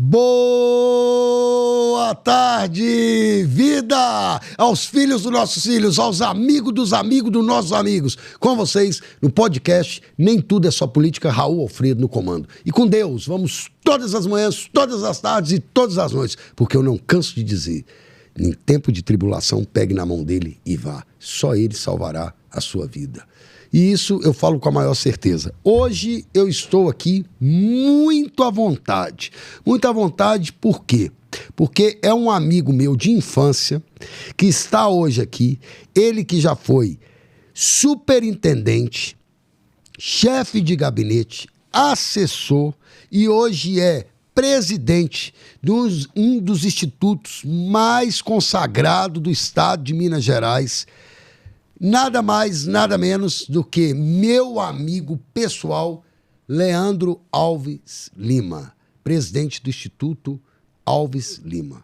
Boa tarde, vida! Aos filhos dos nossos filhos, aos amigos dos nossos amigos. Com vocês, no podcast Nem Tudo é Só Política, Raul Alfredo no comando. E com Deus, vamos todas as manhãs, todas as tardes e todas as noites, porque eu não canso de dizer, em tempo de tribulação, pegue na mão dele e vá. Só ele salvará a sua vida. E isso eu falo com a maior certeza. Hoje eu estou aqui muito à vontade. Muito à vontade por quê? Porque é um amigo meu de infância que está hoje aqui. Ele que já foi superintendente, chefe de gabinete, assessor e hoje é presidente de um dos institutos mais consagrados do estado de Minas Gerais. Nada mais, nada menos do que meu amigo pessoal, Leandro Alves Lima, presidente do Instituto Alves Lima.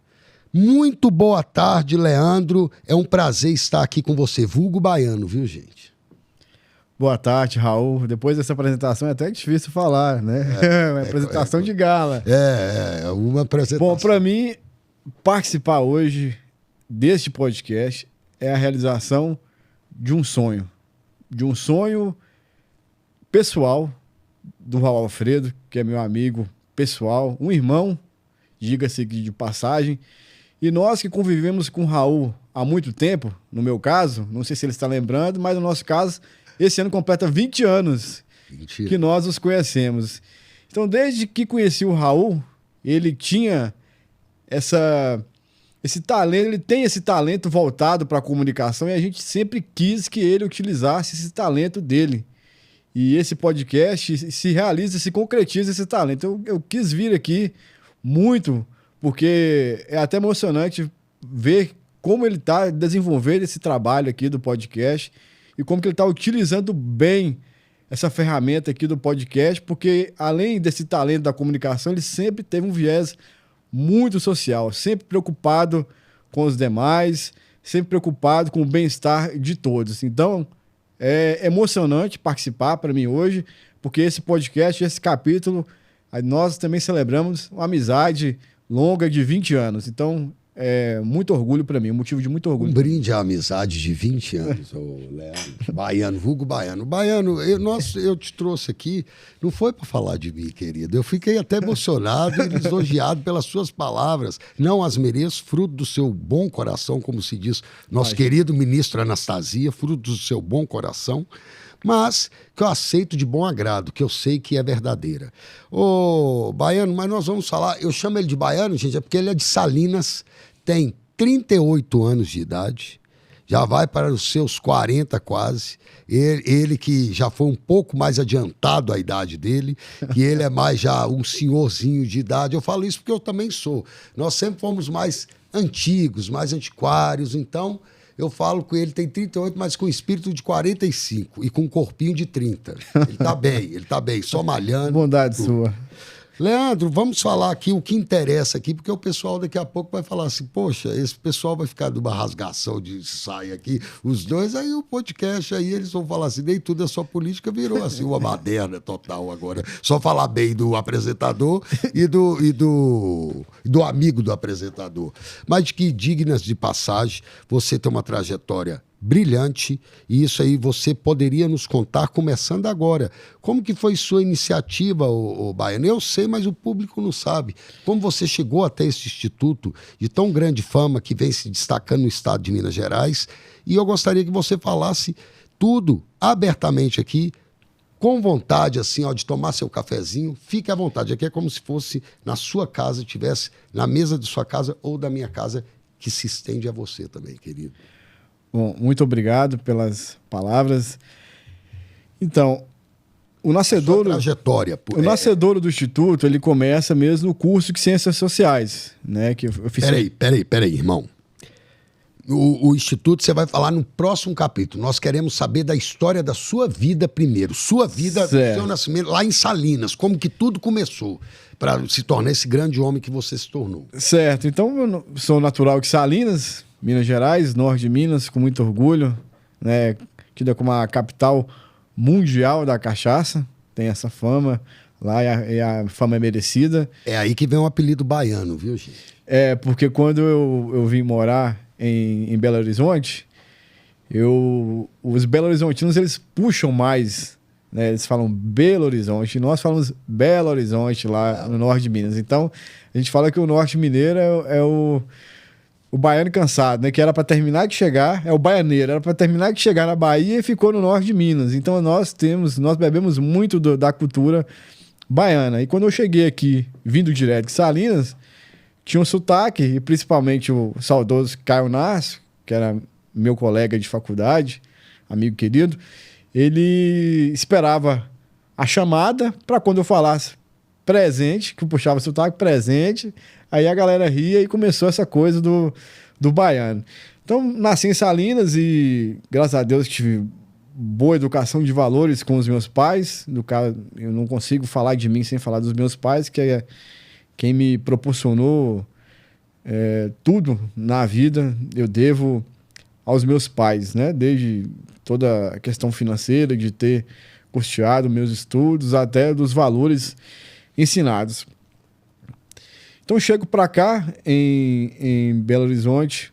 Muito boa tarde, Leandro. É um prazer estar aqui com você. Vulgo baiano, viu, gente? Boa tarde, Raul. Depois dessa apresentação é até difícil falar, né? Uma apresentação de gala. Uma apresentação. Bom, para mim, participar hoje deste podcast é a realização de um sonho pessoal do Raul Alfredo, que é meu amigo pessoal, um irmão, diga-se de passagem, e nós que convivemos com o Raul há muito tempo, no meu caso, não sei se ele está lembrando, mas no nosso caso, esse ano completa 20 anos que nós nos conhecemos. Então, desde que conheci o Raul, ele tinha esse talento, ele tem esse talento voltado para a comunicação e a gente sempre quis que ele utilizasse esse talento dele. E esse podcast se realiza, se concretiza esse talento. Eu quis vir aqui muito, porque é até emocionante ver como ele está desenvolvendo esse trabalho aqui do podcast e como que ele está utilizando bem essa ferramenta aqui do podcast, porque além desse talento da comunicação, ele sempre teve um viés muito social, sempre preocupado com os demais, sempre preocupado com o bem-estar de todos. Então, é emocionante participar para mim hoje, porque esse podcast, esse capítulo, nós também celebramos uma amizade longa de 20 anos. Então, é muito orgulho para mim, um motivo de muito orgulho. Um brinde à amizade de 20 anos, ô Leandro. Baiano, vulgo baiano. Baiano, eu te trouxe aqui, não foi para falar de mim, querido. Eu fiquei até emocionado e lisonjeado pelas suas palavras. Não as mereço, fruto do seu bom coração, como se diz nosso querido ministro Anastasia, fruto do seu bom coração, mas que eu aceito de bom agrado, que eu sei que é verdadeira. Ô, Baiano, mas nós vamos falar, eu chamo ele de Baiano, gente, é porque ele é de Salinas, tem 38 anos de idade, já vai para os seus 40 quase, ele que já foi um pouco mais adiantado a idade dele, que ele é mais já um senhorzinho de idade. Eu falo isso porque eu também sou. Nós sempre fomos mais antigos, mais antiquários, então eu falo que ele tem 38, mas com espírito de 45 e com um corpinho de 30. Ele tá bem, só malhando. Bondade sua. Leandro, vamos falar aqui o que interessa aqui, porque o pessoal daqui a pouco vai falar assim, poxa, esse pessoal vai ficar de uma rasgação de saia aqui, os dois, aí o podcast, aí eles vão falar assim, nem tudo é só política, virou assim uma baderna total agora, só falar bem do apresentador e do amigo do apresentador. Mas que dignas de passagem, você tem uma trajetória brilhante, e isso aí você poderia nos contar começando agora. Como que foi sua iniciativa, ô Baiano? Eu sei, mas o público não sabe. Como você chegou até esse instituto de tão grande fama que vem se destacando no estado de Minas Gerais, e eu gostaria que você falasse tudo abertamente aqui, com vontade, assim, ó, de tomar seu cafezinho. Fique à vontade. Aqui é como se fosse na sua casa, estivesse na mesa de sua casa ou da minha casa, que se estende a você também, querido. Bom, muito obrigado pelas palavras. Então, o nascedouro do Instituto, ele começa mesmo no curso de Ciências Sociais, né? Que eu fiz... Peraí, irmão. O Instituto você vai falar no próximo capítulo. Nós queremos saber da história da sua vida primeiro. Sua vida, certo. Seu nascimento, lá em Salinas. Como que tudo começou para se tornar esse grande homem que você se tornou. Certo. Então, eu sou natural de Salinas, Minas Gerais, norte de Minas, com muito orgulho, né? Tida como a capital mundial da cachaça. Tem essa fama. Lá a fama é merecida. É aí que vem o apelido baiano, viu, gente? Porque quando eu vim morar em Belo Horizonte, os Belo Horizontinos, eles puxam mais, né? Eles falam Belo Horizonte, e nós falamos Belo Horizonte lá no norte de Minas. Então, a gente fala que o norte mineiro é o baiano cansado, né? Que era para terminar de chegar, é o baianeiro, era para terminar de chegar na Bahia e ficou no norte de Minas. Então, nós bebemos muito da cultura baiana. E quando eu cheguei aqui, vindo direto de Salinas, tinha um sotaque, e principalmente o saudoso Caio Narcio, que era meu colega de faculdade, amigo querido, ele esperava a chamada para quando eu falasse presente, que eu puxava sotaque presente, aí a galera ria e começou essa coisa do baiano. Então, nasci em Salinas e, graças a Deus, tive boa educação de valores com os meus pais. No caso, eu não consigo falar de mim sem falar dos meus pais, que é quem me proporcionou tudo na vida. Eu devo aos meus pais, né? Desde toda a questão financeira, de ter custeado meus estudos, até dos valores ensinados. Então, chego para cá, em Belo Horizonte,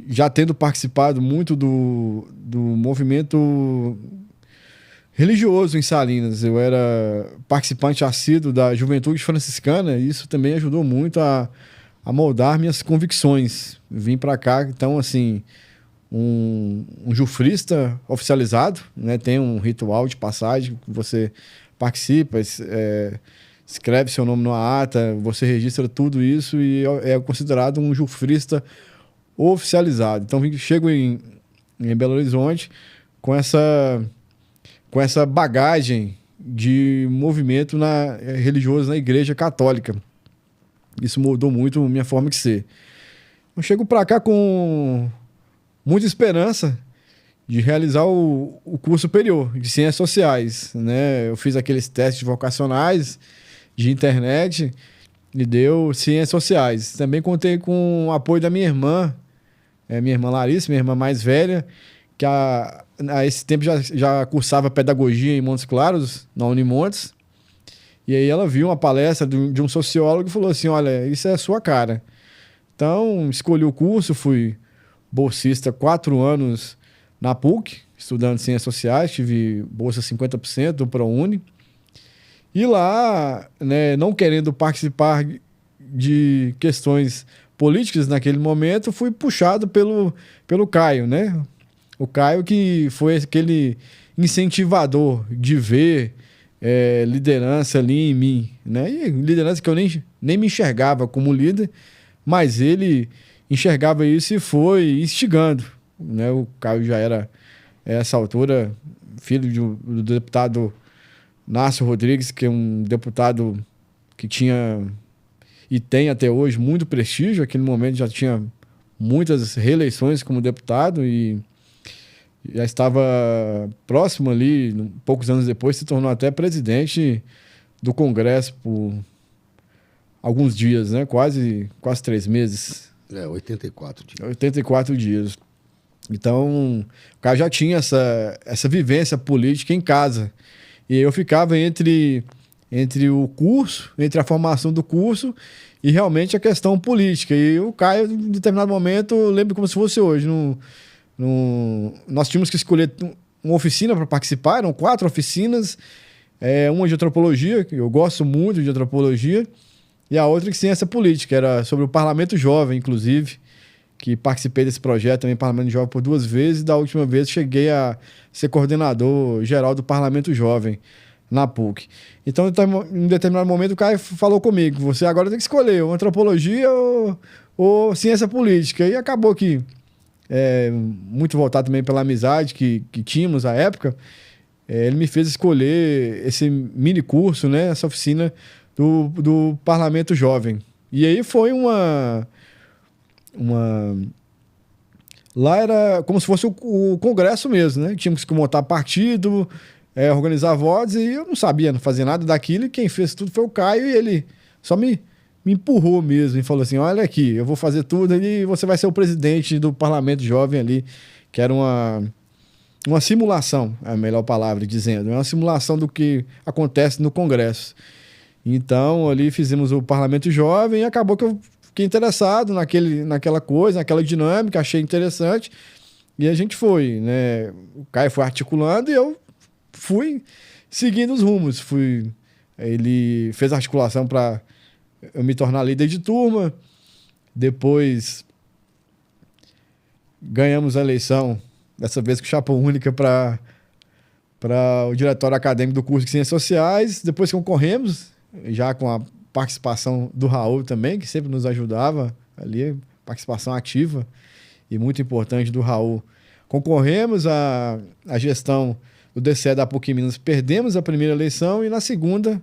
já tendo participado muito do movimento religioso em Salinas. Eu era participante assíduo da Juventude Franciscana e isso também ajudou muito a moldar minhas convicções. Vim para cá, então, assim, um jufrista oficializado, né? Tem um ritual de passagem que você participa, escreve seu nome numa ata, você registra tudo isso e é considerado um jufrista oficializado. Então, chego em Belo Horizonte com essa bagagem de movimento religioso na Igreja Católica. Isso mudou muito a minha forma de ser. Eu chego para cá com muita esperança de realizar o curso superior de Ciências Sociais, né? Eu fiz aqueles testes vocacionais de internet e deu Ciências Sociais. Também contei com o apoio da minha irmã Larissa, minha irmã mais velha, que a esse tempo já cursava pedagogia em Montes Claros, na Unimontes. E aí ela viu uma palestra de um sociólogo e falou assim, olha, isso é a sua cara. Então, escolhi o curso, fui bolsista 4 anos na PUC, estudando Ciências Sociais, tive bolsa 50% do ProUni. E lá, né, não querendo participar de questões políticas naquele momento, fui puxado pelo Caio, né? O Caio que foi aquele incentivador de ver liderança ali em mim, né? E liderança que eu nem me enxergava como líder, mas ele enxergava isso e foi instigando, né? O Caio já era, a essa altura, filho do deputado Narcio Rodrigues, que é um deputado que tinha e tem até hoje muito prestígio. Naquele momento já tinha muitas reeleições como deputado e já estava próximo ali, poucos anos depois, se tornou até presidente do Congresso por alguns dias, né? Quase 3 meses. 84 dias. 84 dias. Então, o cara já tinha essa vivência política em casa. E eu ficava entre o curso, entre a formação do curso e realmente a questão política. E o Caio, em determinado momento, eu lembro como se fosse hoje, nós tínhamos que escolher uma oficina para participar, eram 4 oficinas, uma de antropologia, que eu gosto muito de antropologia, e a outra que ciência política, era sobre o Parlamento Jovem, inclusive, que participei desse projeto também, Parlamento Jovem, por 2 vezes, e da última vez cheguei a ser coordenador geral do Parlamento Jovem na PUC. Então, em determinado momento, o Caio falou comigo, você agora tem que escolher ou antropologia ou ciência política, e acabou que muito voltado também pela amizade que tínhamos à época, ele me fez escolher esse mini curso, né, essa oficina do Parlamento Jovem. E aí foi lá era como se fosse o congresso mesmo, né? Tínhamos que montar partido, organizar votos, e eu não sabia, não fazia nada daquilo, e quem fez tudo foi o Caio, e ele só me empurrou mesmo e falou assim, olha aqui, eu vou fazer tudo e você vai ser o presidente do Parlamento Jovem ali, que era uma simulação, é a melhor palavra dizendo, é uma simulação do que acontece no Congresso. Então, ali fizemos o Parlamento Jovem e acabou que eu fiquei interessado naquela coisa, naquela dinâmica, achei interessante e a gente foi, né? O Caio foi articulando e eu fui seguindo os rumos. Ele fez a articulação para eu me tornar líder de turma, depois ganhamos a eleição, dessa vez com chapa única para o diretório acadêmico do curso de Ciências Sociais, depois concorremos, já com a participação do Raul também, que sempre nos ajudava ali, participação ativa e muito importante do Raul. Concorremos à gestão do DCE da PUC Minas, perdemos a primeira eleição e na segunda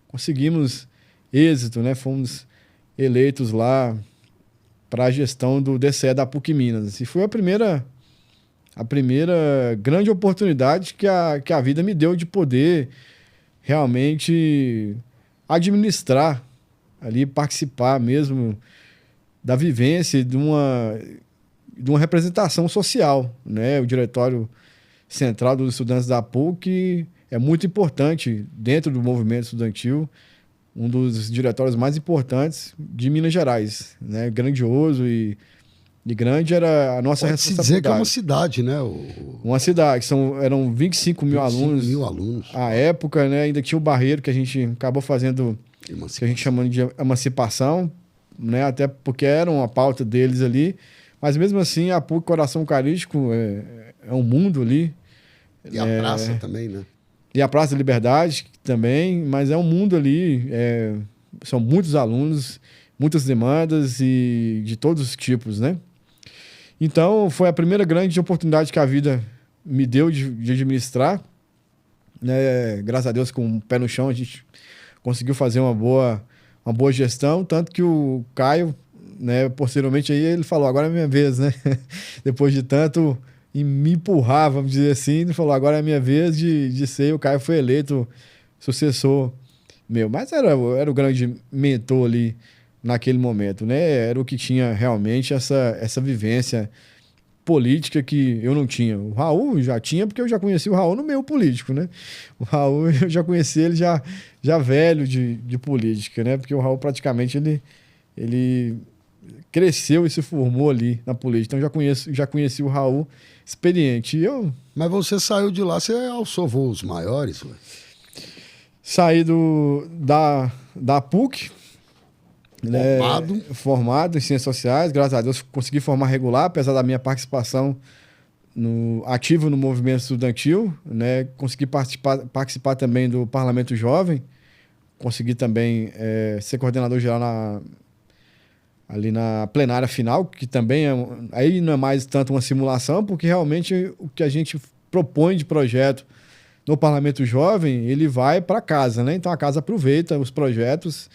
conseguimos êxito, né? Fomos eleitos lá para a gestão do DCE da PUC Minas. E foi a primeira grande oportunidade que a vida me deu de poder realmente administrar ali, participar mesmo da vivência de uma representação social, né? O Diretório Central dos Estudantes da PUC é muito importante dentro do movimento estudantil, um dos diretórios mais importantes de Minas Gerais, né? Grandioso e grande era a nossa responsabilidade. Pode-se dizer que é uma cidade, né? Uma cidade, eram 25 mil alunos. 25 mil alunos. À época, né? Ainda tinha o Barreiro, que a gente acabou fazendo, que a gente chamando de emancipação, né? Até porque era uma pauta deles ali. Mas mesmo assim, a PUC Coração Eucarístico é um mundo ali. E a praça também, né? E a Praça da Liberdade também, mas é um mundo ali, são muitos alunos, muitas demandas e de todos os tipos, né? Então, foi a primeira grande oportunidade que a vida me deu de administrar, né? Graças a Deus, com o pé no chão, a gente conseguiu fazer uma boa gestão, tanto que o Caio, né, posteriormente, aí ele falou, agora é a minha vez, né? Depois de tanto... E me empurrar, vamos dizer assim, ele falou, agora é a minha vez de ser, o Caio foi eleito sucessor meu. Mas era o grande mentor ali naquele momento, né? Era o que tinha realmente essa vivência política que eu não tinha. O Raul já tinha, porque eu já conheci o Raul no meio político, né? O Raul, eu já conheci ele já velho de política, né? Porque o Raul praticamente ele cresceu e se formou ali na política. Então já conheci o Raul experiente. Mas você saiu de lá, você alçou voos maiores, ué? Saí da PUC, formado em Ciências Sociais, graças a Deus consegui formar regular, apesar da minha participação ativo no movimento estudantil, né? Consegui participar também do Parlamento Jovem, consegui também ser coordenador geral ali na plenária final, que também aí não é mais tanto uma simulação, porque realmente o que a gente propõe de projeto no Parlamento Jovem, ele vai para casa, né? Então a casa aproveita os projetos,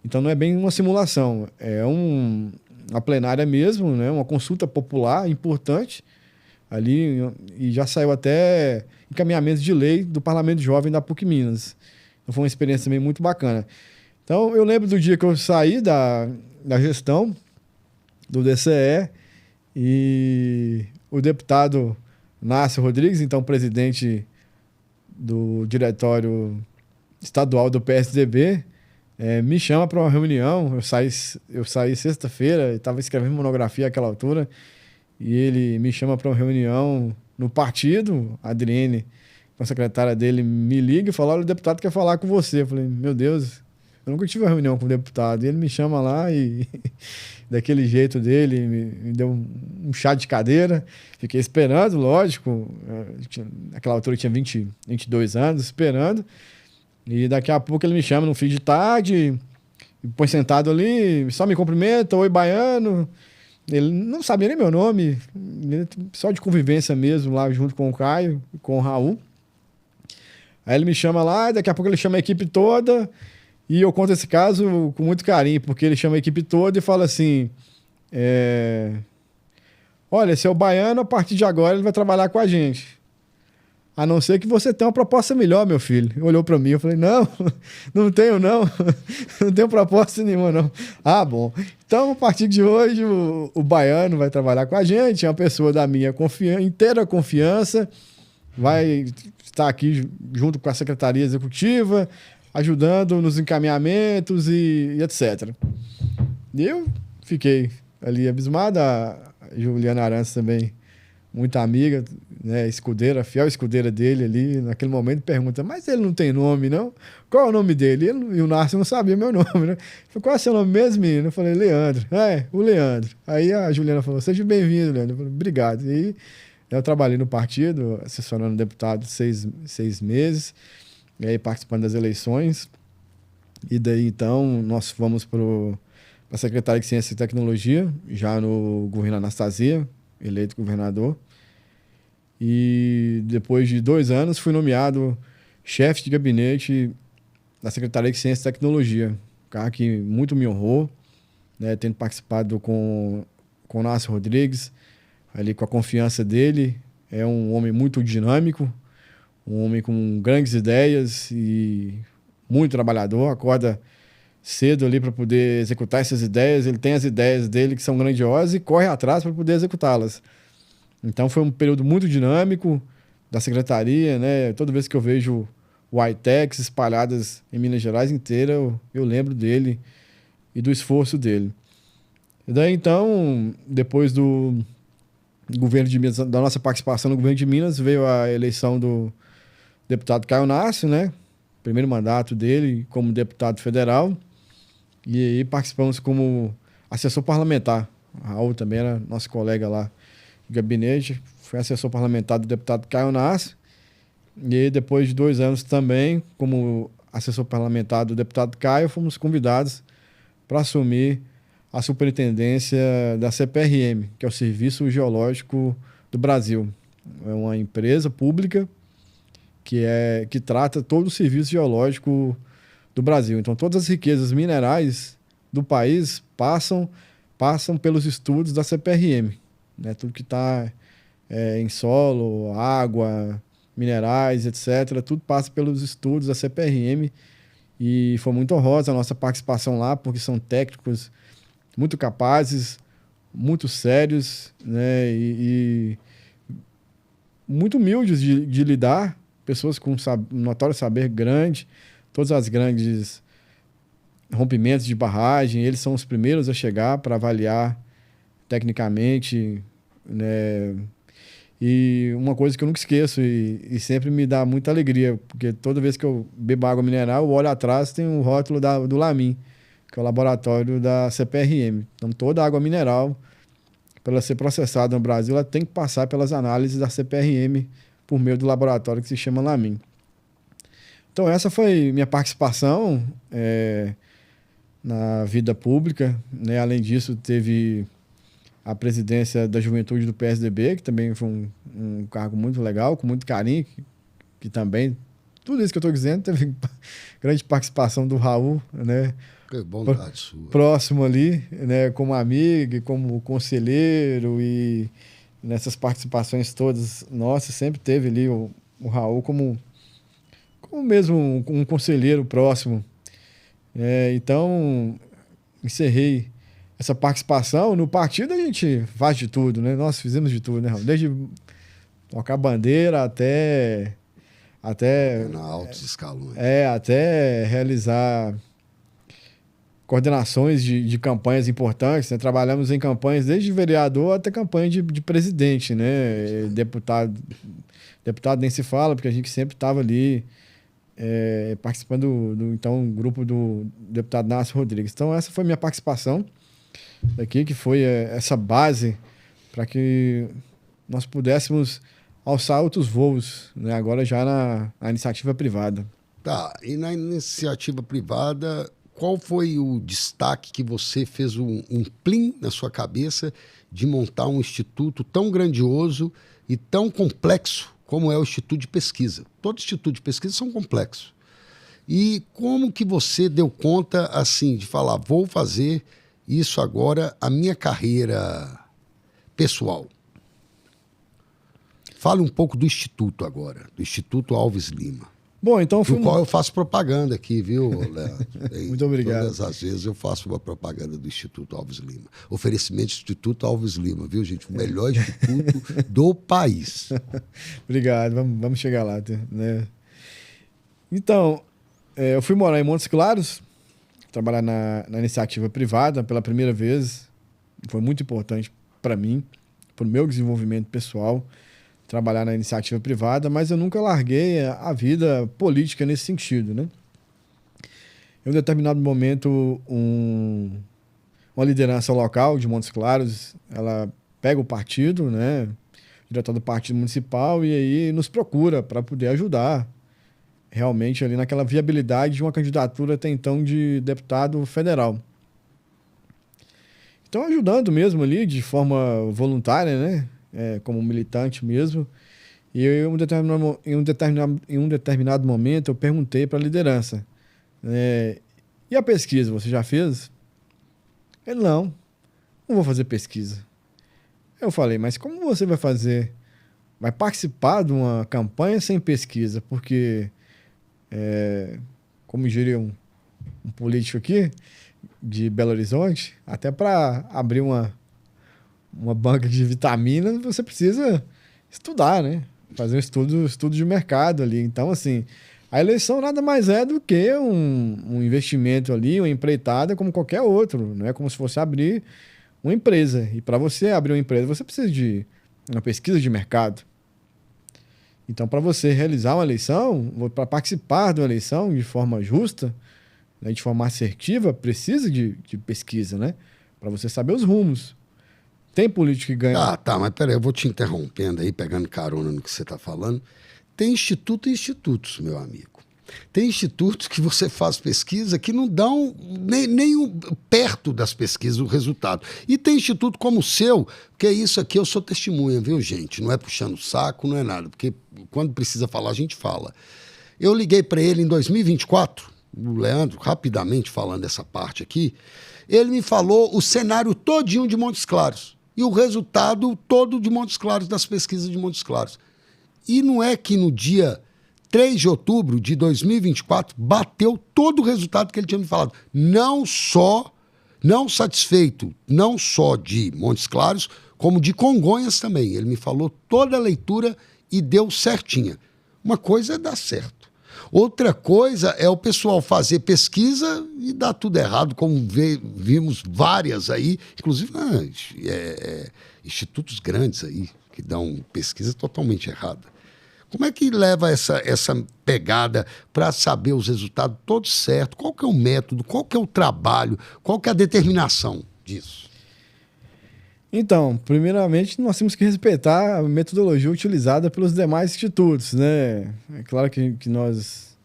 então não é bem uma simulação, é uma plenária mesmo, né? Uma consulta popular importante ali, e já saiu até encaminhamento de lei do Parlamento Jovem da PUC Minas. Então foi uma experiência também muito bacana. Então eu lembro do dia que eu saí da gestão do DCE e o deputado Nácio Rodrigues, então presidente do diretório estadual do PSDB, me chama para uma reunião. Eu saí sexta-feira, estava escrevendo monografia àquela altura, e ele me chama para uma reunião no partido. A Adriene, a secretária dele, me liga e fala, olha, o deputado quer falar com você. Eu falei, meu Deus, eu nunca tive uma reunião com o deputado. E ele me chama lá e, daquele jeito dele, me deu um chá de cadeira. Fiquei esperando, lógico. Naquela altura eu tinha 22 anos, esperando. E daqui a pouco ele me chama no fim de tarde, põe sentado ali, só me cumprimenta, oi, baiano. Ele não sabia nem meu nome, só de convivência mesmo, lá junto com o Caio e com o Raul. Aí ele me chama lá, daqui a pouco ele chama a equipe toda. E eu conto esse caso com muito carinho, porque ele chama a equipe toda e fala assim, olha, esse é o baiano, a partir de agora ele vai trabalhar com a gente. A não ser que você tenha uma proposta melhor, meu filho. Olhou para mim, eu falei, não, não tenho não, não tenho proposta nenhuma não. Ah, bom. Então, a partir de hoje, o Baiano vai trabalhar com a gente, é uma pessoa da minha inteira confiança, vai estar aqui junto com a Secretaria Executiva, ajudando nos encaminhamentos e etc. E eu fiquei ali abismado, a Juliana Arantes também, muita amiga, né, escudeira, fiel escudeira dele ali, naquele momento pergunta, mas ele não tem nome, não? Qual é o nome dele? E o Narcio não sabia meu nome, né? Falei, qual é o seu nome mesmo, menino? Eu falei, Leandro. O Leandro. Aí a Juliana falou, seja bem-vindo, Leandro. Eu falei, obrigado. E eu trabalhei no partido, assessorando deputado 6 meses, e aí participando das eleições, e daí então nós fomos para a Secretaria de Ciência e Tecnologia, já no governo Anastasia, eleito governador. E depois de 2 anos fui nomeado chefe de gabinete da Secretaria de Ciência e Tecnologia. Um cara que muito me honrou, né, tendo participado com o Nácio Rodrigues, ali com a confiança dele. É um homem muito dinâmico, um homem com grandes ideias e muito trabalhador, acorda cedo ali para poder executar essas ideias. Ele tem as ideias dele que são grandiosas e corre atrás para poder executá-las. Então foi um período muito dinâmico da secretaria, né? Toda vez que eu vejo o iTechs espalhadas em Minas Gerais inteira, eu lembro dele e do esforço dele. E daí então, depois do governo de Minas, da nossa participação no governo de Minas, veio a eleição do deputado Caio Nácio, né? Primeiro mandato dele como deputado federal. E aí participamos como assessor parlamentar. O Raul também era nosso colega lá de gabinete, foi assessor parlamentar do deputado Caio Nácio. E aí, depois de 2 anos também, como assessor parlamentar do deputado Caio, fomos convidados para assumir a superintendência da CPRM, que é o Serviço Geológico do Brasil. É uma empresa pública que trata todo o serviço geológico do Brasil. Então, todas as riquezas minerais do país passam pelos estudos da CPRM. Né? Tudo que está em solo, água, minerais, etc., tudo passa pelos estudos da CPRM. E foi muito honrosa a nossa participação lá, porque são técnicos muito capazes, muito sérios, né? E muito humildes de lidar, pessoas com um notório saber grande, todas as grandes rompimentos de barragem, eles são os primeiros a chegar para avaliar tecnicamente, né? E uma coisa que eu nunca esqueço e sempre me dá muita alegria, porque toda vez que eu bebo água mineral, eu olho atrás, tem um rótulo do Lamin, que é o laboratório da CPRM. Então, toda água mineral, para ela ser processada no Brasil, ela tem que passar pelas análises da CPRM por meio do laboratório que se chama Lamin. Então, essa foi minha participação na vida pública, né? Além disso, teve a presidência da Juventude do PSDB, que também foi um cargo muito legal, com muito carinho, que também, tudo isso que eu estou dizendo, teve grande participação do Raul, né? Que bondade sua. Próximo ali, né? Como amigo, como conselheiro, e nessas participações todas nossas, sempre teve ali o Raul como mesmo um conselheiro próximo. Então, encerrei essa participação. No partido a gente faz de tudo, né? Nós fizemos de tudo, né, Raul? Desde tocar bandeira até na altos escalões. Até realizar coordenações de campanhas importantes, né? Trabalhamos em campanhas desde vereador até campanha de presidente, né? Deputado nem se fala, porque a gente sempre estava ali participando do então grupo do deputado Nácio Rodrigues. Então essa foi a minha participação aqui, que foi essa base para que nós pudéssemos alçar outros voos, né? Agora já na iniciativa privada. Tá, e na iniciativa privada, qual foi o destaque que você fez um plim na sua cabeça de montar um instituto tão grandioso e tão complexo como é o Instituto de Pesquisa? Todo instituto de pesquisa são complexos. E como que você deu conta, assim, de falar, vou fazer isso agora, a minha carreira pessoal? Fale um pouco do Instituto agora, do Instituto Alves Lima. Bom, então Do qual eu faço propaganda aqui, viu, Leandro? Muito obrigado. Todas as vezes eu faço uma propaganda do Instituto Alves Lima. Oferecimento Instituto Alves Lima, viu, gente? O melhor instituto do país. Obrigado, vamos chegar lá, né? Então, eu fui morar em Montes Claros, trabalhar na iniciativa privada pela primeira vez. Foi muito importante para mim, para o meu desenvolvimento pessoal, trabalhar na iniciativa privada, mas eu nunca larguei a vida política nesse sentido, né? Em um determinado momento, uma liderança local de Montes Claros, ela pega o partido, né, o diretor do partido municipal, e aí nos procura para poder ajudar realmente ali naquela viabilidade de uma candidatura até então de deputado federal. Então, ajudando mesmo ali de forma voluntária, né, como militante mesmo. E eu, em um determinado momento, eu perguntei para a liderança, e a pesquisa, você já fez? Ele, não vou fazer pesquisa. Eu falei, mas como você vai fazer? Vai participar de uma campanha sem pesquisa? Porque, como diria um político aqui, de Belo Horizonte, até para abrir uma banca de vitaminas, você precisa estudar, né? Fazer um estudo de mercado ali. Então, assim, a eleição nada mais é do que um investimento ali, uma empreitada como qualquer outro. Não é como se fosse abrir uma empresa. E para você abrir uma empresa, você precisa de uma pesquisa de mercado. Então, para você realizar uma eleição, para participar de uma eleição de forma justa, né, de forma assertiva, precisa de pesquisa, né? Para você saber os rumos. Tem político que ganha... Ah, tá, mas peraí, eu vou te interrompendo aí, pegando carona no que você está falando. Tem instituto e institutos, meu amigo. Tem institutos que você faz pesquisa que não dão nem perto das pesquisas o resultado. E tem instituto como o seu, que é isso aqui, eu sou testemunha, viu, gente? Não é puxando o saco, não é nada, porque quando precisa falar, a gente fala. Eu liguei para ele em 2024, o Leandro, rapidamente falando essa parte aqui, ele me falou o cenário todinho de Montes Claros e o resultado todo de Montes Claros, das pesquisas de Montes Claros. E não é que no dia 3 de outubro de 2024 bateu todo o resultado que ele tinha me falado. Não satisfeito, não só de Montes Claros, como de Congonhas também. Ele me falou toda a leitura e deu certinha. Uma coisa é dar certo. Outra coisa é o pessoal fazer pesquisa e dar tudo errado, como vimos várias aí, inclusive institutos grandes aí, que dão pesquisa totalmente errada. Como é que leva essa pegada para saber os resultados todos certos? Qual que é o método? Qual que é o trabalho? Qual que é a determinação disso? Então, primeiramente, nós temos que respeitar a metodologia utilizada pelos demais institutos, né? É claro que nós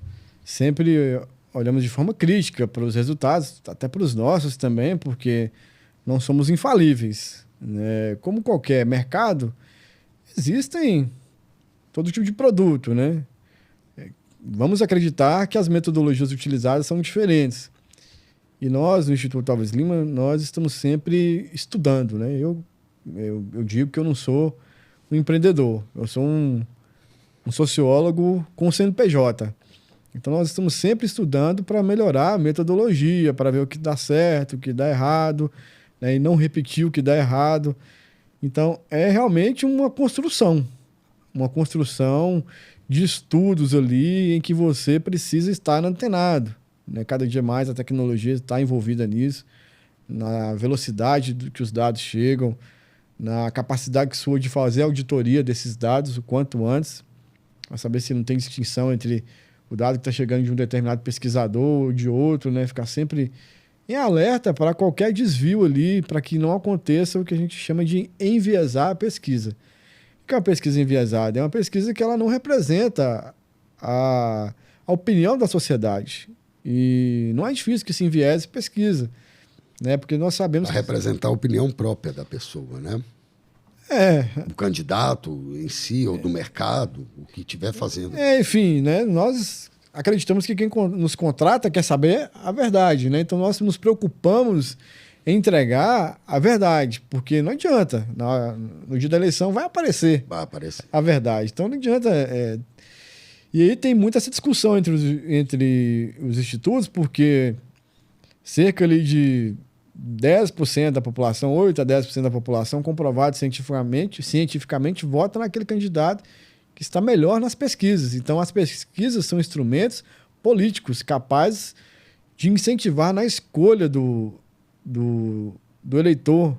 sempre olhamos de forma crítica para os resultados, até para os nossos também, porque não somos infalíveis, né? Como qualquer mercado, existem todo tipo de produto, né? Vamos acreditar que as metodologias utilizadas são diferentes. E nós, no Instituto Alves Lima, nós estamos sempre estudando, né? Eu digo que eu não sou um empreendedor, eu sou um sociólogo com CNPJ. Então, nós estamos sempre estudando para melhorar a metodologia, para ver o que dá certo, o que dá errado, né? E não repetir o que dá errado. Então, é realmente uma construção de estudos ali em que você precisa estar antenado, né? Cada dia mais a tecnologia está envolvida nisso, na velocidade que os dados chegam, na capacidade sua de fazer a auditoria desses dados o quanto antes, para saber se não tem distinção entre o dado que está chegando de um determinado pesquisador ou de outro, né? Ficar sempre em alerta para qualquer desvio ali, para que não aconteça o que a gente chama de enviesar a pesquisa. O que é uma pesquisa enviesada? É uma pesquisa que ela não representa a opinião da sociedade. E não é difícil que se enviese pesquisa, né? Porque nós sabemos... Para representar a opinião própria da pessoa, né? O candidato em si, ou do mercado, o que estiver fazendo. Enfim, né? Nós acreditamos que quem nos contrata quer saber a verdade, né? Então nós nos preocupamos entregar a verdade, porque não adianta. No dia da eleição vai aparecer Vai aparecer. a verdade. Então não adianta. E aí tem muita essa discussão entre os institutos, porque cerca ali de 10% da população, 8 a 10% da população, comprovado cientificamente, vota naquele candidato que está melhor nas pesquisas. Então, as pesquisas são instrumentos políticos capazes de incentivar na escolha do eleitor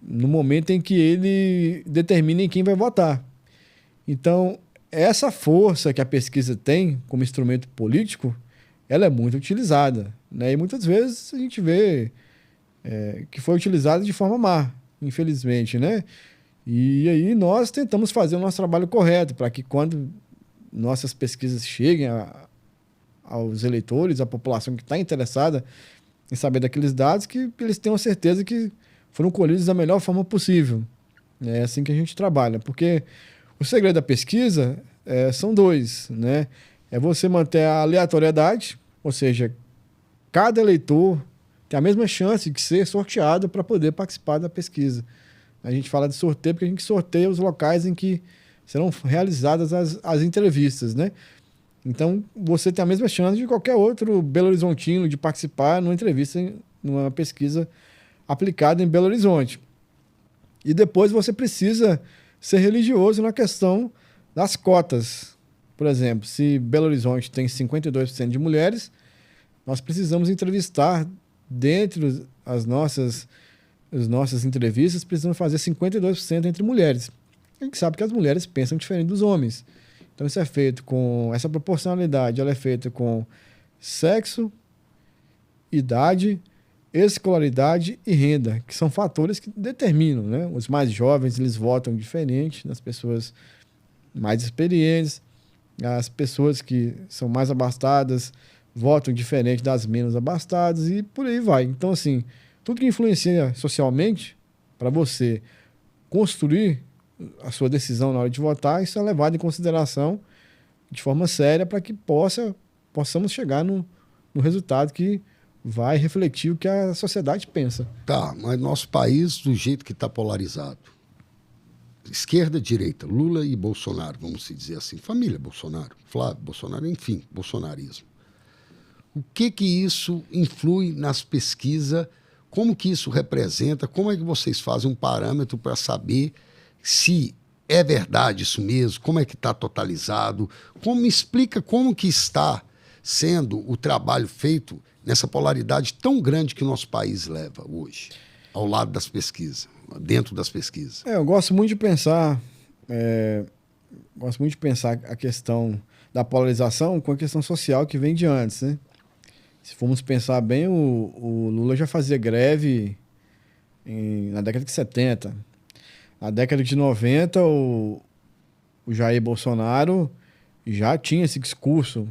no momento em que ele determina em quem vai votar. Então, essa força que a pesquisa tem como instrumento político, ela é muito utilizada, né? E muitas vezes a gente vê que foi utilizada de forma má, infelizmente, né? E aí nós tentamos fazer o nosso trabalho correto para que quando nossas pesquisas cheguem aos eleitores, à população que está interessada em saber daqueles dados, que eles tenham certeza que foram colhidos da melhor forma possível. É assim que a gente trabalha, porque o segredo da pesquisa são dois, né? É você manter a aleatoriedade, ou seja, cada eleitor tem a mesma chance de ser sorteado para poder participar da pesquisa. A gente fala de sorteio porque a gente sorteia os locais em que serão realizadas as entrevistas, né? Então, você tem a mesma chance de qualquer outro belo-horizontino de participar numa entrevista, numa pesquisa aplicada em Belo Horizonte. E depois você precisa ser religioso na questão das cotas. Por exemplo, se Belo Horizonte tem 52% de mulheres, nós precisamos entrevistar, dentre as nossas entrevistas, precisamos fazer 52% entre mulheres. A gente sabe que as mulheres pensam diferente dos homens. Então, isso é feito com essa proporcionalidade, ela é feita com sexo, idade, escolaridade e renda, que são fatores que determinam, né? Os mais jovens, eles votam diferente das pessoas mais experientes, as pessoas que são mais abastadas votam diferente das menos abastadas e por aí vai. Então, assim, tudo que influencia socialmente para você construir a sua decisão na hora de votar, isso é levado em consideração de forma séria para que possamos chegar no resultado que vai refletir o que a sociedade pensa. Tá, mas nosso país, do jeito que está polarizado, esquerda, direita, Lula e Bolsonaro, vamos dizer assim, família Bolsonaro, Flávio Bolsonaro, enfim, bolsonarismo. O que isso influi nas pesquisas? Como que isso representa? Como é que vocês fazem um parâmetro para saber se é verdade isso mesmo? Como é que está totalizado? Me explica como que está sendo o trabalho feito nessa polaridade tão grande que o nosso país leva hoje, ao lado das pesquisas, dentro das pesquisas. Eu gosto muito de pensar a questão da polarização com a questão social que vem de antes, né? Se formos pensar bem, o Lula já fazia greve na década de 70. Na década de 90, o Jair Bolsonaro já tinha esse discurso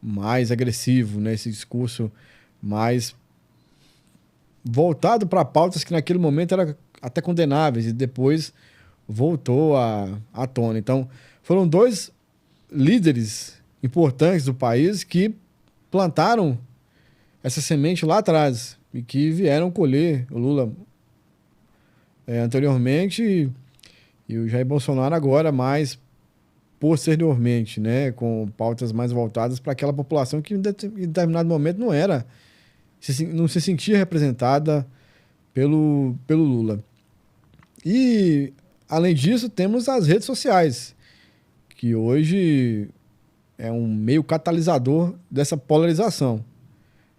mais agressivo, né? Esse discurso mais voltado para pautas que naquele momento eram até condenáveis e depois voltou à tona. Então, foram dois líderes importantes do país que plantaram essa semente lá atrás e que vieram colher o Lula anteriormente e o Jair Bolsonaro agora mais posteriormente, né, com pautas mais voltadas para aquela população que em determinado momento não se sentia representada pelo Lula. E, além disso, temos as redes sociais, que hoje é um meio catalisador dessa polarização.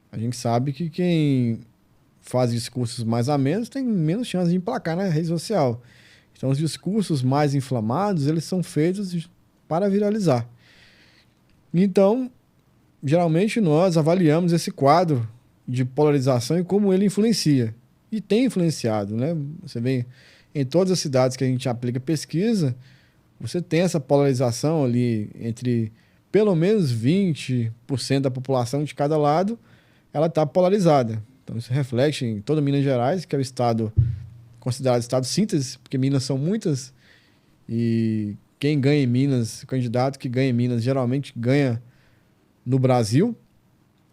A gente sabe que quem faz discursos mais amenos tem menos chance de emplacar na rede social. Então, os discursos mais inflamados, eles são feitos para viralizar. Então, geralmente nós avaliamos esse quadro de polarização e como ele influencia. E tem influenciado, né? Você vê em todas as cidades que a gente aplica pesquisa, você tem essa polarização ali entre pelo menos 20% da população de cada lado, ela está polarizada. Então isso reflete em toda Minas Gerais, que é o estado considerado estado síntese, porque Minas são muitas e quem ganha em Minas, o candidato que ganha em Minas geralmente ganha no Brasil.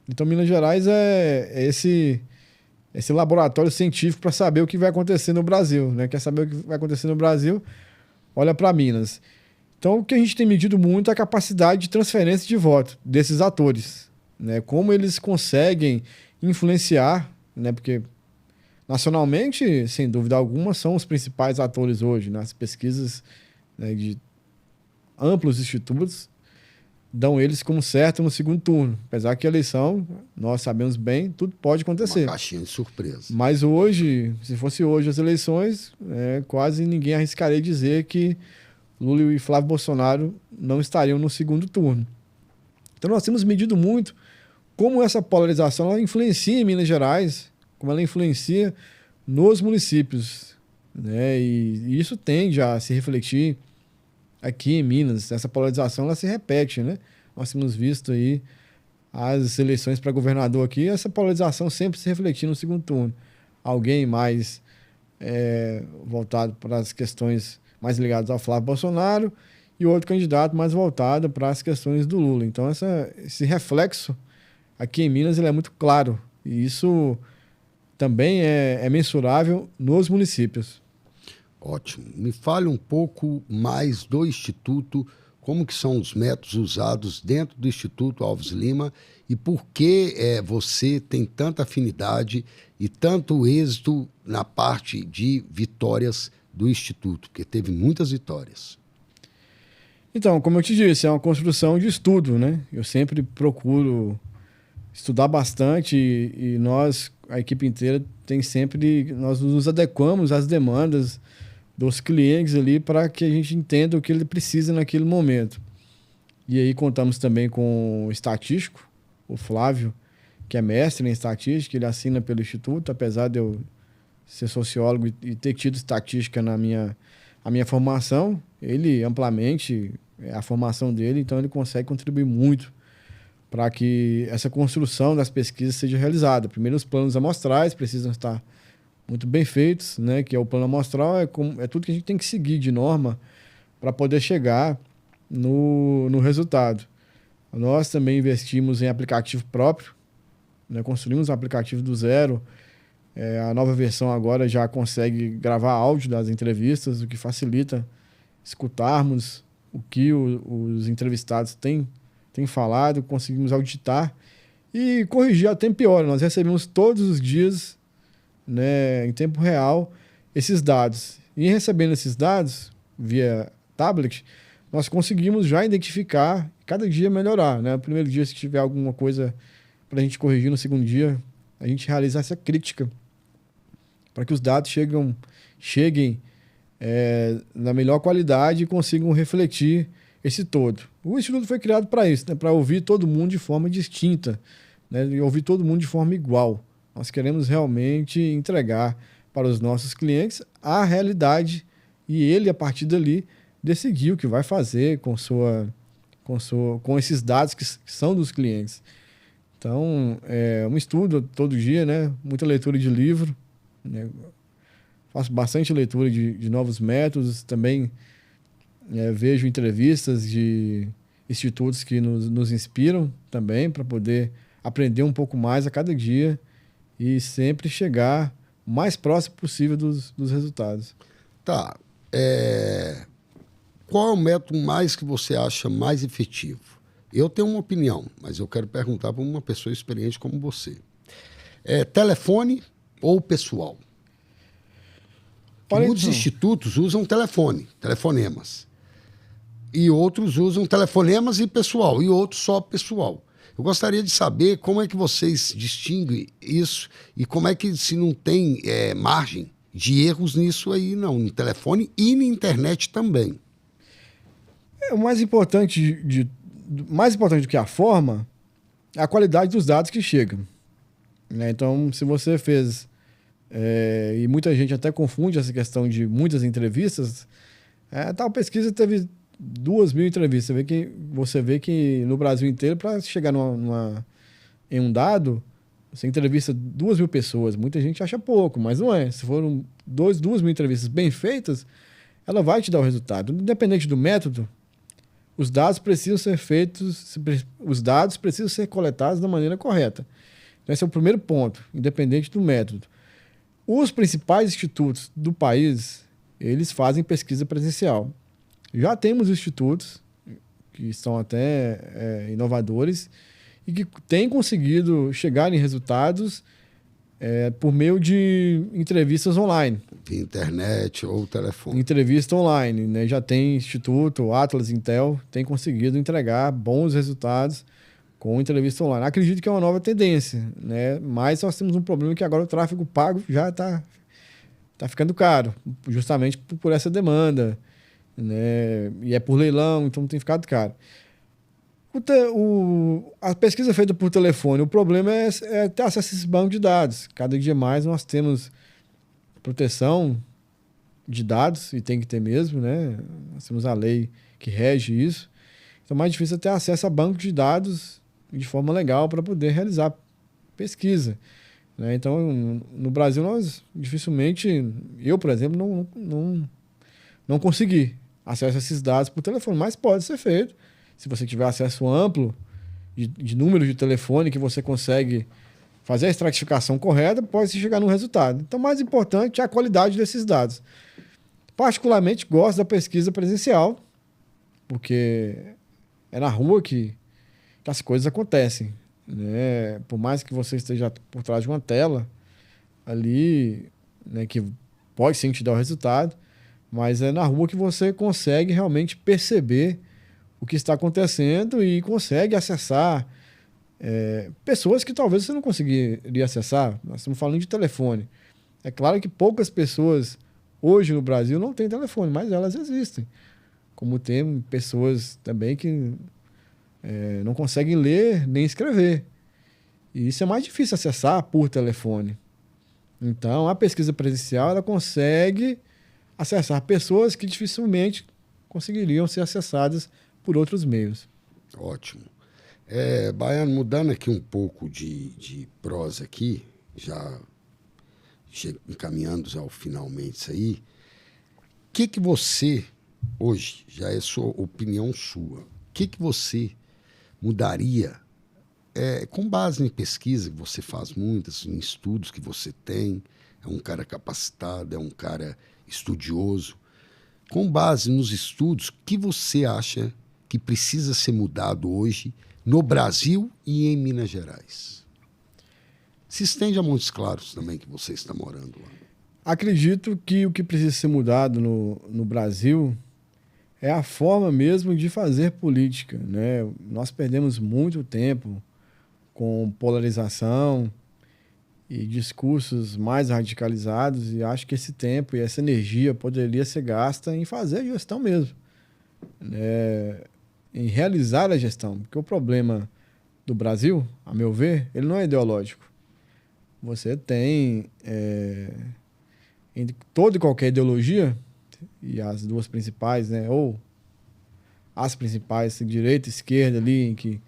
Então Minas Gerais é esse laboratório científico para saber o que vai acontecer no Brasil, né? Quer saber o que vai acontecer no Brasil? Olha para Minas. Então, o que a gente tem medido muito é a capacidade de transferência de voto desses atores, né? Como eles conseguem influenciar, né? Porque nacionalmente, sem dúvida alguma, são os principais atores hoje nas pesquisas, né, de amplos institutos, dão eles como certo no segundo turno. Apesar que a eleição, nós sabemos bem, tudo pode acontecer. Uma caixinha de surpresa. Mas hoje, se fosse hoje as eleições, quase ninguém arriscaria dizer que Lula e Flávio Bolsonaro não estariam no segundo turno. Então nós temos medido muito como essa polarização ela influencia em Minas Gerais, como ela influencia nos municípios, né? E isso tende a se refletir aqui em Minas. Essa polarização ela se repete, né? Nós temos visto aí as eleições para governador aqui, essa polarização sempre se refletir no segundo turno. Alguém mais voltado para as questões mais ligadas ao Flávio Bolsonaro e outro candidato mais voltado para as questões do Lula. Então esse reflexo aqui em Minas ele é muito claro e isso também é mensurável nos municípios. Ótimo. Me fale um pouco mais do Instituto, como que são os métodos usados dentro do Instituto Alves Lima e por que você tem tanta afinidade e tanto êxito na parte de vitórias do Instituto, porque teve muitas vitórias. Então, como eu te disse, é uma construção de estudo, né? Eu sempre procuro estudar bastante e nós, a equipe inteira, nós nos adequamos às demandas dos clientes ali para que a gente entenda o que ele precisa naquele momento. E aí contamos também com o estatístico, o Flávio, que é mestre em estatística, ele assina pelo Instituto, apesar de eu ser sociólogo e ter tido estatística a minha formação, ele amplamente, a formação dele, então ele consegue contribuir muito para que essa construção das pesquisas seja realizada. Primeiro, os planos amostrais precisam estar muito bem feitos, né? Que é o plano amostral, é tudo que a gente tem que seguir de norma para poder chegar no resultado. Nós também investimos em aplicativo próprio, né? Construímos um aplicativo do zero. A nova versão agora já consegue gravar áudio das entrevistas, o que facilita escutarmos o que os entrevistados têm falado, conseguimos auditar e corrigir a tempo e hora. Nós recebemos todos os dias, né, em tempo real, esses dados. E recebendo esses dados via tablet, nós conseguimos já identificar, cada dia melhorar. Né? No primeiro dia, se tiver alguma coisa para a gente corrigir, no segundo dia, a gente realiza essa crítica para que os dados cheguem na melhor qualidade e consigam refletir esse todo. O Instituto foi criado para isso, né? Para ouvir todo mundo de forma distinta, né? E ouvir todo mundo de forma igual. Nós queremos realmente entregar para os nossos clientes a realidade e ele, a partir dali, decidir o que vai fazer com esses dados que são dos clientes. Então, é um estudo todo dia, né? Muita leitura de livro, né? Faço bastante leitura de novos métodos, também vejo entrevistas de institutos que nos inspiram também para poder aprender um pouco mais a cada dia e sempre chegar o mais próximo possível dos resultados. Tá. Qual é o método mais que você acha mais efetivo? Eu tenho uma opinião, mas eu quero perguntar para uma pessoa experiente como você. Telefone ou pessoal? Muitos institutos usam telefonemas. E outros usam telefonemas e pessoal, e outros só pessoal. Eu gostaria de saber como é que vocês distinguem isso e como é que se não tem margem de erros nisso aí, não, no telefone e na internet também. O mais importante do que a forma é a qualidade dos dados que chegam. Né? Então, se você fez... e muita gente até confunde essa questão de muitas entrevistas. Tal pesquisa teve 2.000 entrevistas. Você vê que no Brasil inteiro, para chegar em um dado, você entrevista 2.000 pessoas. Muita gente acha pouco, mas não é. Se foram 2.000 entrevistas bem feitas, ela vai te dar o resultado. Independente do método, os dados precisam ser coletados da maneira correta. Esse é o primeiro ponto, independente do método. Os principais institutos do país, eles fazem pesquisa presencial. Já temos institutos que são até inovadores e que têm conseguido chegar em resultados por meio de entrevistas online. Via internet ou telefone. Entrevista online, né? Já tem instituto, Atlas, Intel, tem conseguido entregar bons resultados com entrevista online. Acredito que é uma nova tendência, né? Mas nós temos um problema que agora o tráfego pago já está ficando caro, justamente por essa demanda, né? E é por leilão, então tem ficado caro. A pesquisa feita por telefone, o problema é ter acesso a esse banco de dados. Cada dia mais nós temos proteção de dados, e tem que ter mesmo, né? Nós temos a lei que rege isso. Então é mais difícil ter acesso a banco de dados de forma legal para poder realizar pesquisa, né? Então, no Brasil, nós dificilmente, eu, por exemplo, não consegui acesso a esses dados por telefone, mas pode ser feito. Se você tiver acesso amplo de números de telefone que você consegue fazer a estratificação correta, pode-se chegar num resultado. Então, o mais importante é a qualidade desses dados. Particularmente, gosto da pesquisa presencial, porque é na rua que as coisas acontecem, né? Por mais que você esteja por trás de uma tela ali, né, que pode sim te dar o resultado, mas é na rua que você consegue realmente perceber o que está acontecendo e consegue acessar pessoas que talvez você não conseguiria acessar. Nós estamos falando de telefone. É claro que poucas pessoas hoje no Brasil não têm telefone, mas elas existem. Como tem pessoas também que não conseguem ler nem escrever. E isso é mais difícil acessar por telefone. Então, a pesquisa presencial ela consegue acessar pessoas que dificilmente conseguiriam ser acessadas por outros meios. Ótimo. Baiano, mudando aqui um pouco de prosa aqui, já encaminhando ao finalmente isso aí, o que você, hoje, já é sua opinião sua, o que você mudaria com base em pesquisa que você faz muitas, em estudos que você tem, é um cara capacitado, é um cara estudioso, com base nos estudos, o que você acha que precisa ser mudado hoje no Brasil e em Minas Gerais? Se estende a Montes Claros também, que você está morando lá. Acredito que o que precisa ser mudado no Brasil é a forma mesmo de fazer política, né? Nós perdemos muito tempo com polarização e discursos mais radicalizados e acho que esse tempo e essa energia poderia ser gasta em fazer gestão mesmo, né? Em realizar a gestão, porque o problema do Brasil, a meu ver, ele não é ideológico. Você tem em toda e qualquer ideologia, e as duas principais, né, ou as principais, direita e esquerda ali, em que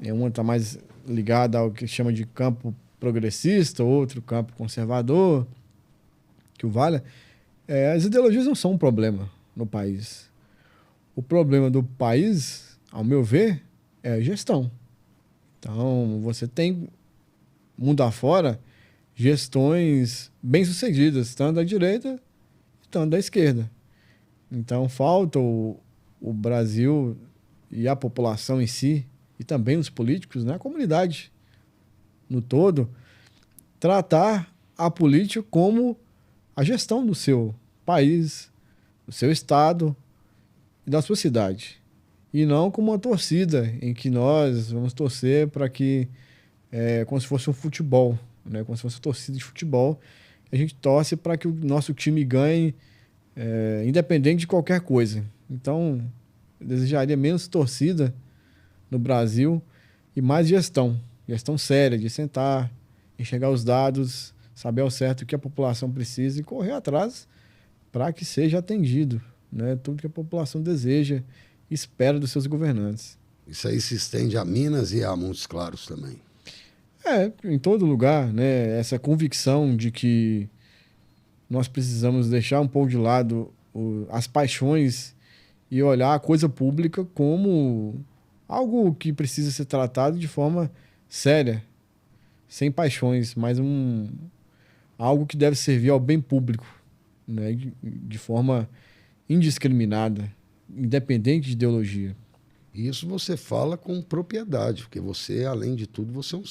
uma está mais ligada ao que chama de campo progressista, outro campo conservador, que o valha. As ideologias não são um problema no país. O problema do país, ao meu ver, é a gestão. Então, você tem, mundo afora, gestões bem-sucedidas, tanto da direita tanto da esquerda. Então, falta o Brasil e a população em si, e também os políticos, né, a comunidade no todo, tratar a política como a gestão do seu país, do seu estado e da sua cidade. E não como uma torcida em que nós vamos torcer para que, como se fosse um futebol, né? Como se fosse uma torcida de futebol, a gente torce para que o nosso time ganhe, independente de qualquer coisa. Então, eu desejaria menos torcida no Brasil e mais gestão séria, de sentar, enxergar os dados, saber ao certo o que a população precisa e correr atrás para que seja atendido, né? Tudo que a população deseja e espera dos seus governantes. Isso aí se estende a Minas e a Montes Claros também. Em todo lugar, né? Essa convicção de que nós precisamos deixar um pouco de lado as paixões e olhar a coisa pública como algo que precisa ser tratado de forma séria, sem paixões, mas algo que deve servir ao bem público, né? De forma indiscriminada, independente de ideologia. Isso você fala com propriedade, porque você, além de tudo, você é um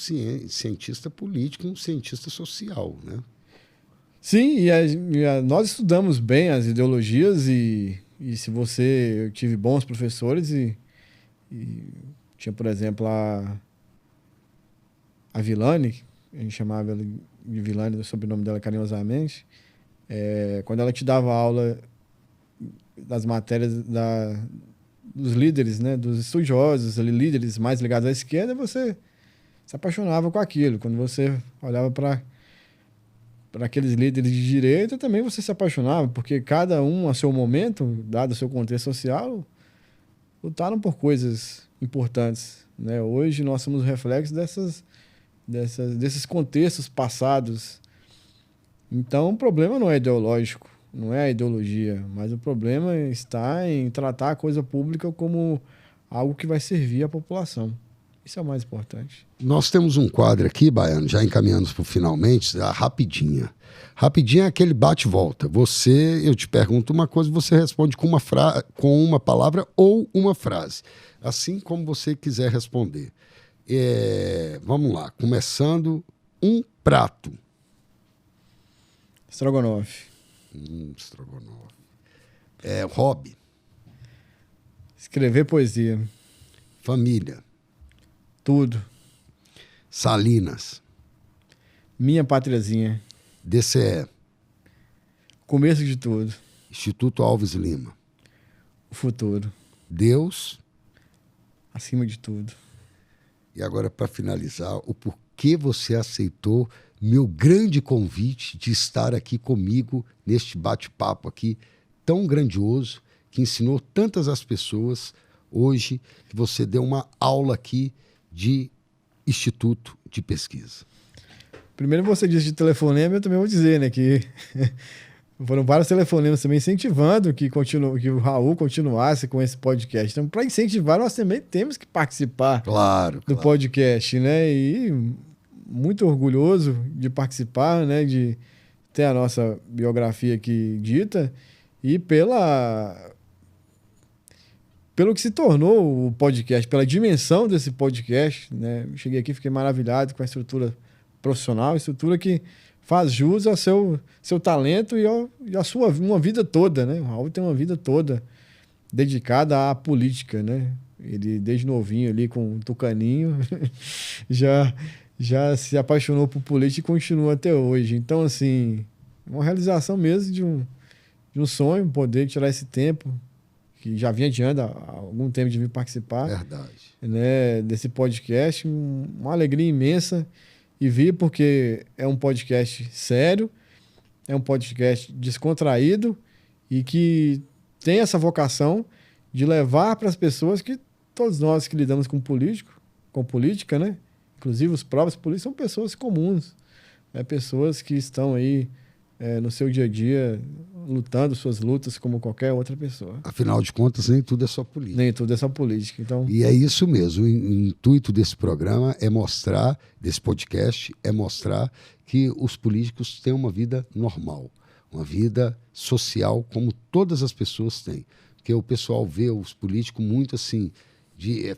cientista político e um cientista social, né? Sim, nós estudamos bem as ideologias e se você... Eu tive bons professores e tinha, por exemplo, a Vilane, a gente chamava ela de Vilane, o sobrenome dela carinhosamente, quando ela te dava aula das matérias dos líderes, né, dos estudiosos, ali, líderes mais ligados à esquerda, você se apaixonava com aquilo. Quando você olhava para aqueles líderes de direita, também você se apaixonava, porque cada um, a seu momento, dado o seu contexto social, lutaram por coisas importantes, né? Hoje nós somos reflexos desses contextos passados. Então, o problema não é ideológico, não é a ideologia, mas o problema está em tratar a coisa pública como algo que vai servir à população. Isso é o mais importante. Nós temos um quadro aqui, Baiano, já encaminhando para o finalmente, a Rapidinha. Rapidinha é aquele bate-volta. Eu te pergunto uma coisa, você responde com uma palavra ou uma frase. Assim como você quiser responder. Vamos lá, começando, um prato. Estrogonofe. Estrogonofe. Hobby. Escrever poesia. Família. Tudo. Salinas. Minha pátriazinha. DCE. Começo de tudo. Instituto Alves Lima. O futuro. Deus. Acima de tudo. E agora, para finalizar, o porquê você aceitou meu grande convite de estar aqui comigo neste bate-papo aqui tão grandioso, que ensinou tantas as pessoas hoje, que você deu uma aula aqui de instituto de pesquisa. Primeiro você disse de telefonema, eu também vou dizer, né, que foram vários telefonemas também incentivando que o Raul continuasse com esse podcast. Então, para incentivar, nós também temos que participar do podcast, né? E muito orgulhoso de participar, né, de ter a nossa biografia aqui dita e pelo que se tornou o podcast, pela dimensão desse podcast, né? Eu cheguei aqui, fiquei maravilhado com a estrutura profissional, estrutura que faz jus ao seu talento e a sua uma vida toda, né? O Raul tem uma vida toda dedicada à política, né? Ele, desde novinho ali com um tucaninho, já se apaixonou por política e continua até hoje. Então, assim, uma realização mesmo de um sonho, poder tirar esse tempo, que já vinha adiando há algum tempo de vir participar. Verdade. Né, desse podcast, uma alegria imensa. E vir porque é um podcast sério, é um podcast descontraído e que tem essa vocação de levar para as pessoas que todos nós que lidamos com política, né? Inclusive os próprios políticos são pessoas comuns, né? Pessoas que estão aí no seu dia a dia lutando suas lutas como qualquer outra pessoa. Afinal de contas, nem tudo é só política. Nem tudo é só política. Então... E é isso mesmo. O intuito desse programa desse podcast, é mostrar que os políticos têm uma vida normal, uma vida social como todas as pessoas têm. Porque o pessoal vê os políticos muito assim,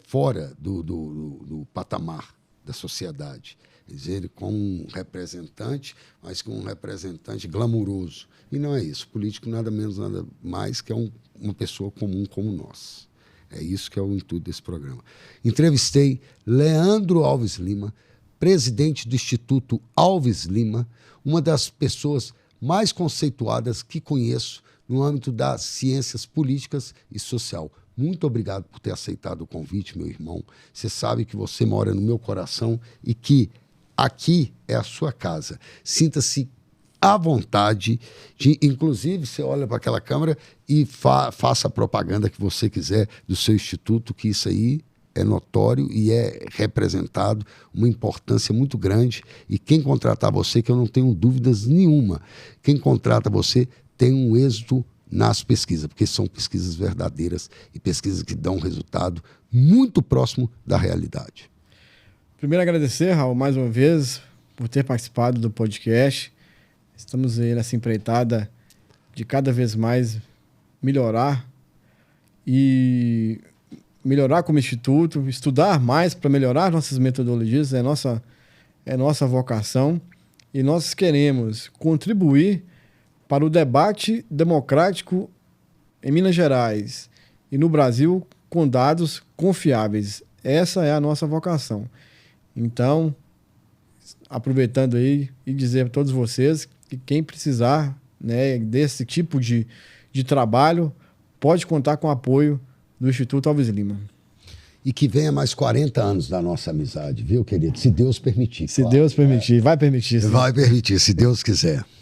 fora do patamar da sociedade. Quer dizer, como um representante, mas como um representante glamuroso. E não é isso. O político nada menos, nada mais que uma pessoa comum como nós. É isso que é o intuito desse programa. Entrevistei Leandro Alves Lima, presidente do Instituto Alves Lima, uma das pessoas mais conceituadas que conheço no âmbito das ciências políticas e social. Muito obrigado por ter aceitado o convite, meu irmão. Você sabe que você mora no meu coração e que aqui é a sua casa. Sinta-se à vontade de, inclusive, você olha para aquela câmera e faça a propaganda que você quiser do seu instituto, que isso aí é notório e é representado, uma importância muito grande. E quem contratar você, que eu não tenho dúvidas nenhuma, quem contrata você tem um êxito nas pesquisas, porque são pesquisas verdadeiras e pesquisas que dão um resultado muito próximo da realidade. Primeiro, agradecer, Raul, mais uma vez, por ter participado do podcast. Estamos aí nessa empreitada de cada vez mais melhorar e melhorar como instituto, estudar mais para melhorar nossas metodologias, é nossa vocação, e nós queremos contribuir para o debate democrático em Minas Gerais e no Brasil com dados confiáveis. Essa é a nossa vocação. Então, aproveitando aí e dizer a todos vocês que quem precisar, né, desse tipo de trabalho pode contar com o apoio do Instituto Alves Lima. E que venha mais 40 anos da nossa amizade, viu, querido? Se Deus permitir. Se Deus permitir, vai permitir. Sim. Vai permitir, se Deus quiser.